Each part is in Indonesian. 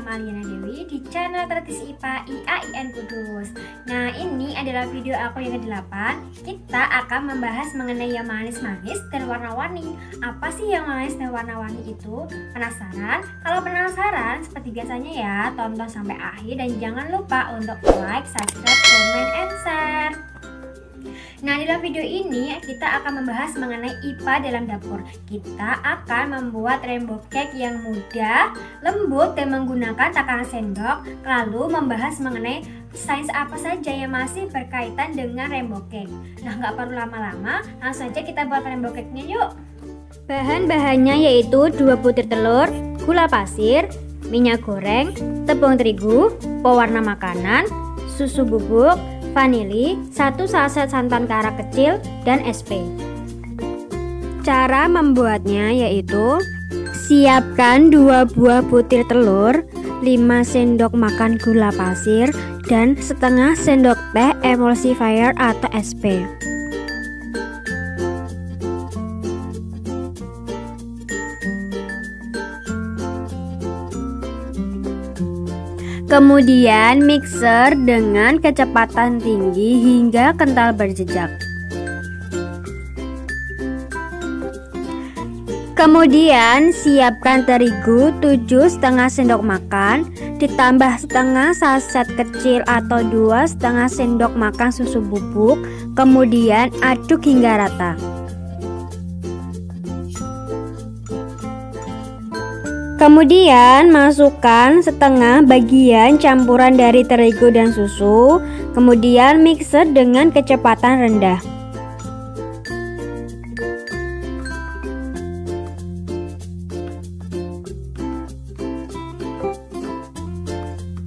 bersama Aliana Dewi di channel Tradisi IPA IAIN Kudus. Nah, ini adalah video aku yang ke-8. Kita akan membahas mengenai yang manis-manis dan warna-warni. Apa sih yang manis dan warna-warni itu? Penasaran? Kalau penasaran, seperti biasanya ya, tonton sampai akhir dan jangan lupa untuk like, subscribe, comment, and share. Nah, di dalam video ini kita akan membahas mengenai IPA dalam dapur. Kita akan membuat rainbow cake yang mudah, lembut, dan menggunakan takaran sendok. Lalu membahas mengenai sains apa saja yang masih berkaitan dengan rainbow cake. Nah, nggak perlu lama-lama, langsung saja kita buat rainbow cake-nya yuk. Bahan-bahannya yaitu 2 butir telur, gula pasir, minyak goreng, tepung terigu, pewarna makanan, susu bubuk, vanili, 1 saset santan kara kecil, dan SP. Cara membuatnya yaitu siapkan 2 buah butir telur, 5 sendok makan gula pasir, dan setengah sendok teh emulsifier atau SP. Kemudian mixer dengan kecepatan tinggi hingga kental berjejak. Kemudian siapkan terigu 7,5 sendok makan, ditambah setengah saset kecil atau 2,5 sendok makan susu bubuk, kemudian aduk hingga rata. Kemudian masukkan setengah bagian campuran dari terigu dan susu, kemudian mixer dengan kecepatan rendah.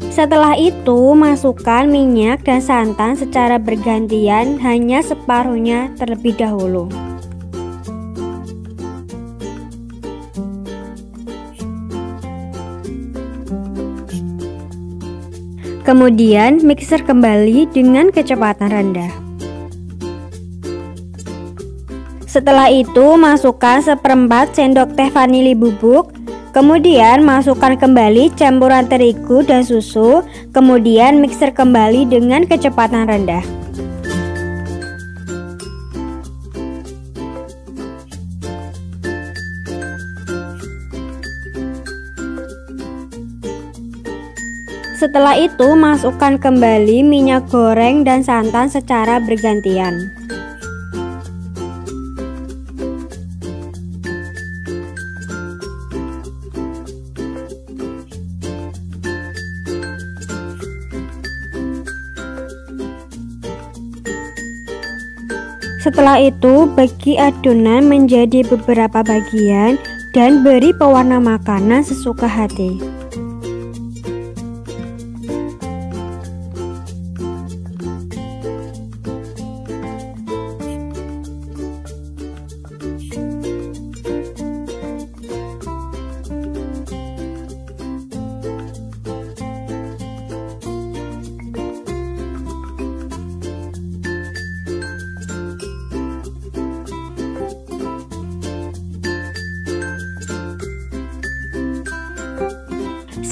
Setelah itu masukkan minyak dan santan secara bergantian, hanya separuhnya terlebih dahulu. Kemudian mixer kembali dengan kecepatan rendah. Setelah itu masukkan 1/4 sendok teh vanili bubuk. Kemudian masukkan kembali campuran terigu dan susu. Kemudian mixer kembali dengan kecepatan rendah. Setelah itu masukkan kembali minyak goreng dan santan secara bergantian. Setelah itu bagi adonan menjadi beberapa bagian dan beri pewarna makanan sesuka hati.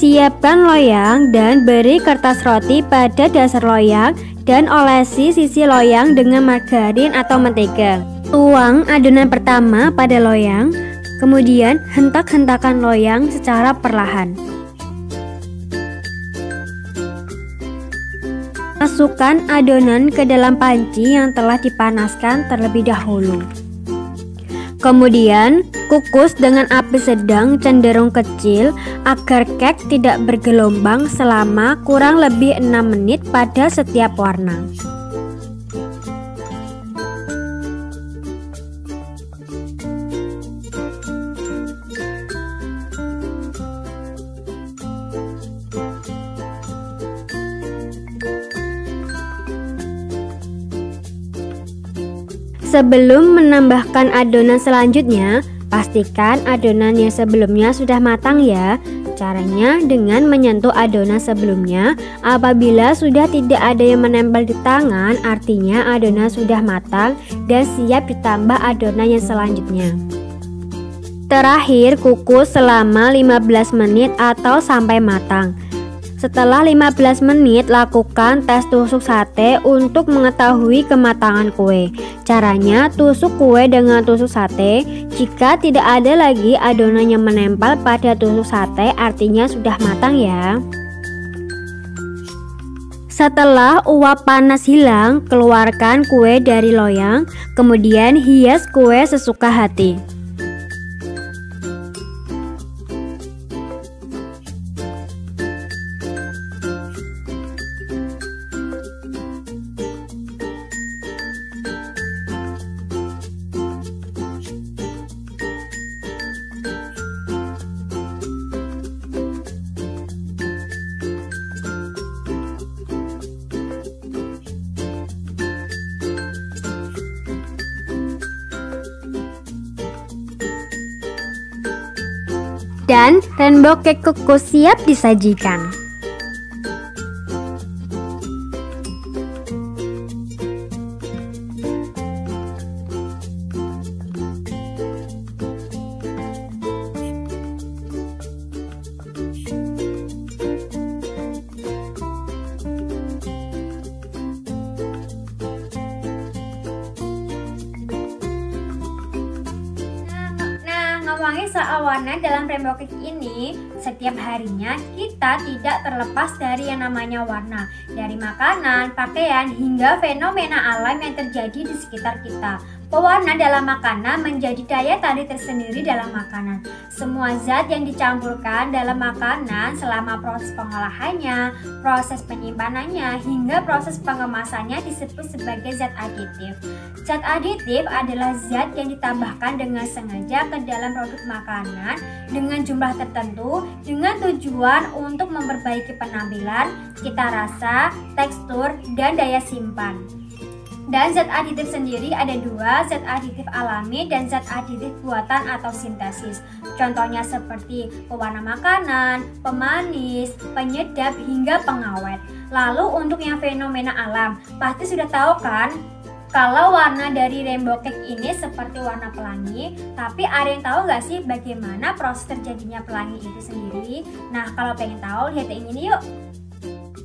Siapkan loyang dan beri kertas roti pada dasar loyang dan olesi sisi loyang dengan margarin atau mentega. Tuang adonan pertama pada loyang, kemudian hentak-hentakan loyang secara perlahan. Masukkan adonan ke dalam panci yang telah dipanaskan terlebih dahulu. Kemudian kukus dengan api sedang cenderung kecil agar cake tidak bergelombang selama kurang lebih 6 menit pada setiap warna. Sebelum menambahkan adonan selanjutnya, pastikan adonan yang sebelumnya sudah matang ya. Caranya dengan menyentuh adonan sebelumnya. Apabila sudah tidak ada yang menempel di tangan, artinya adonan sudah matang dan siap ditambah adonan yang selanjutnya. Terakhir, kukus selama 15 menit atau sampai matang. Setelah 15 menit, lakukan tes tusuk sate untuk mengetahui kematangan kue. Caranya, tusuk kue dengan tusuk sate. Jika tidak ada lagi adonan yang menempel pada tusuk sate, artinya sudah matang ya. Setelah uap panas hilang, keluarkan kue dari loyang, kemudian hias kue sesuka hati. Dan rainbow cake kukus siap disajikan. Ngomongin soal warna dalam rainbow cake ini, setiap harinya kita tidak terlepas dari yang namanya warna. Dari makanan, pakaian, hingga fenomena alam yang terjadi di sekitar kita. Pewarna dalam makanan menjadi daya tarik tersendiri dalam makanan. Semua zat yang dicampurkan dalam makanan selama proses pengolahannya, proses penyimpanannya, hingga proses pengemasannya disebut sebagai zat aditif. Zat aditif adalah zat yang ditambahkan dengan sengaja ke dalam produk makanan dengan jumlah tertentu dengan tujuan untuk memperbaiki penampilan, cita rasa, tekstur, dan daya simpan. Dan zat aditif sendiri ada dua, zat aditif alami dan zat aditif buatan atau sintesis. Contohnya seperti pewarna makanan, pemanis, penyedap, hingga pengawet. Lalu untuk yang fenomena alam, pasti sudah tahu kan kalau warna dari rainbow cake ini seperti warna pelangi. Tapi ada yang tahu gak sih bagaimana proses terjadinya pelangi itu sendiri? Nah, kalau pengen tahu, lihat yang ini yuk.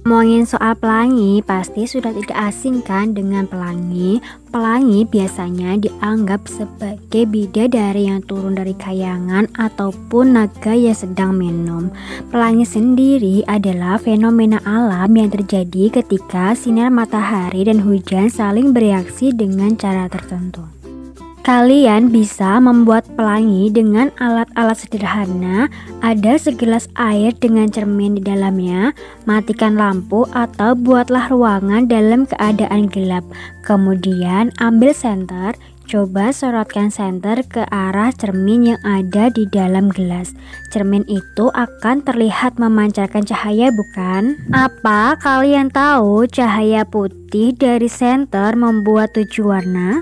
Ngomongin soal pelangi, pasti sudah tidak asing kan dengan pelangi. Pelangi biasanya dianggap sebagai bidadari yang turun dari kayangan ataupun naga yang sedang minum. Pelangi sendiri adalah fenomena alam yang terjadi ketika sinar matahari dan hujan saling bereaksi dengan cara tertentu. Kalian bisa membuat pelangi dengan alat-alat sederhana. Ada segelas air dengan cermin di dalamnya. Matikan lampu atau buatlah ruangan dalam keadaan gelap. Kemudian ambil senter. Coba sorotkan senter ke arah cermin yang ada di dalam gelas. Cermin itu akan terlihat memancarkan cahaya, bukan? Apa kalian tahu cahaya putih dari senter membuat 7 warna?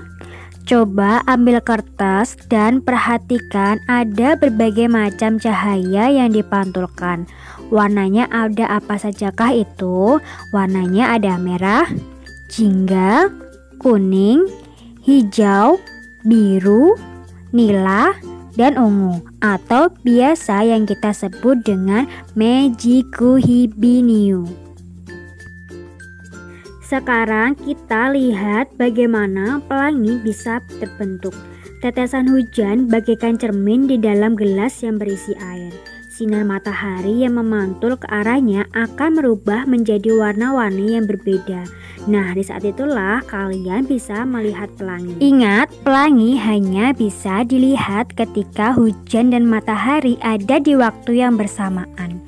Coba ambil kertas dan perhatikan ada berbagai macam cahaya yang dipantulkan. Warnanya ada apa sajakah itu? Warnanya ada merah, jingga, kuning, hijau, biru, nila, dan ungu, atau biasa yang kita sebut dengan Magiku Hibiniu. Sekarang kita lihat bagaimana pelangi bisa terbentuk. Tetesan hujan bagaikan cermin di dalam gelas yang berisi air. Sinar matahari yang memantul ke arahnya akan merubah menjadi warna-warni yang berbeda. Nah, di saat itulah kalian bisa melihat pelangi. Ingat, pelangi hanya bisa dilihat ketika hujan dan matahari ada di waktu yang bersamaan.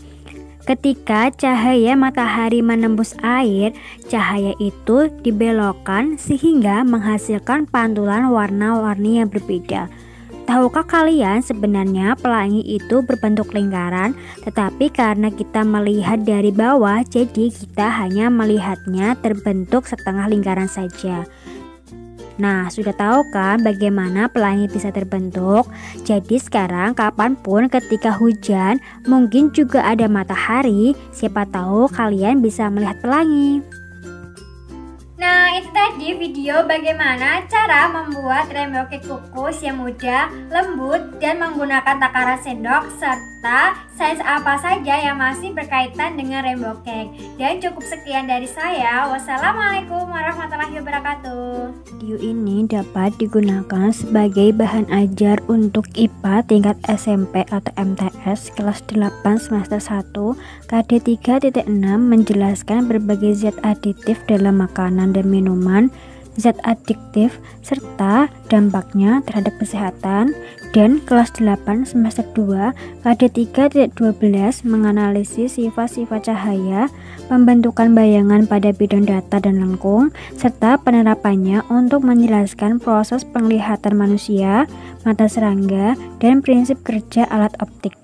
Ketika cahaya matahari menembus air, cahaya itu dibelokkan sehingga menghasilkan pantulan warna-warni yang berbeda. Tahukah kalian sebenarnya pelangi itu berbentuk lingkaran, tetapi karena kita melihat dari bawah, jadi kita hanya melihatnya terbentuk setengah lingkaran saja. Nah, sudah tahu kan bagaimana pelangi bisa terbentuk? Jadi sekarang kapanpun ketika hujan, mungkin juga ada matahari, siapa tahu kalian bisa melihat pelangi. Nah, itu tadi video bagaimana cara membuat rainbow cake kukus yang mudah, lembut, dan menggunakan takaran sendok, serta size apa saja yang masih berkaitan dengan rainbow cake. Dan cukup sekian dari saya. Wassalamualaikum warahmatullahi wabarakatuh. Video ini dapat digunakan sebagai bahan ajar untuk IPA tingkat SMP atau MTS kelas 8 semester 1 KD 3.6 menjelaskan berbagai zat aditif dalam makanan dan minuman, zat adiktif, serta dampaknya terhadap kesehatan. Dan kelas 8 semester 2 KD 3.12 menganalisis sifat-sifat cahaya, pembentukan bayangan pada bidang data dan lengkung, serta penerapannya untuk menjelaskan proses penglihatan manusia, mata serangga, dan prinsip kerja alat optik.